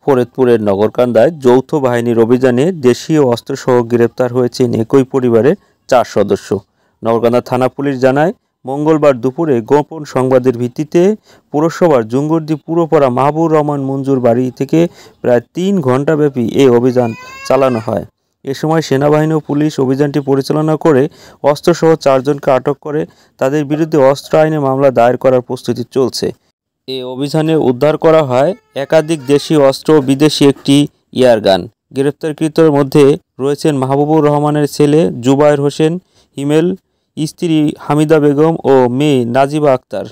ফরিদপুরের নগরকান্দায় যৌথ বাহিনীর অভিযানে দেশীয় অস্ত্রসহ গ্রেপ্তার হয়েছেন একই পরিবারের 4 সদস্য। নগরকান্দা থানা পুলিশ জানায়, মঙ্গলবার দুপুরে গোপন সংবাদের ভিত্তিতে পুরসভার জুঙ্গুরদি পুরপাড়া মাহবুর রহমান মঞ্জুর বাড়ি থেকে প্রায় 3 ঘণ্টাব্যাপী এই অভিযান চালানো হয়। এ সময় সেনাবাহিনী ও পুলিশ অভিযানটি পরিচালনা করে অস্ত্রসহ 4 জনকে আটক করে তাদের বিরুদ্ধে অস্ত্র আইনে মামলা দায়ের করার প্রস্তুতি চলছে। এ অভিযানে উদ্ধার করা হয় একাধিক দেশি অস্ত্র ও বিদেশি একটি এয়ারগান। গ্রেপ্তারকৃতর মধ্যে রয়েছেন মাহবুবুর রহমানের ছেলে জুবায়ের হোসেন হিমেল, স্ত্রী হামিদা বেগম ও মেয়ে নাজিবা আক্তার।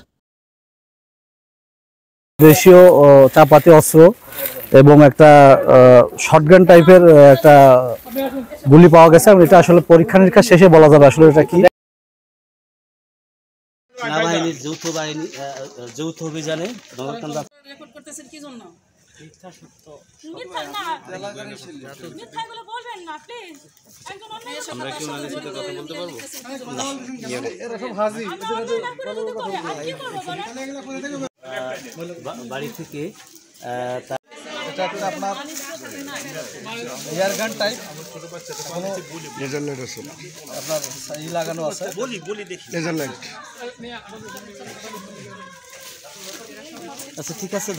দেশীয় চাপাতি অস্ত্র এবং একটা শটগান টাইপের একটা গুলি পাওয়া গেছে। এটা আসলে পরীক্ষা নিরীক্ষা শেষে বলা যাবে আসলে এটা কি। সেনাবাহিনীর যৌথ অভিযানে নগরকান্দা বাড়ি থেকে এটা একটা আপনার এয়ারগান টাইপ আপনার লাগানো আছে। আচ্ছা, ঠিক আছে।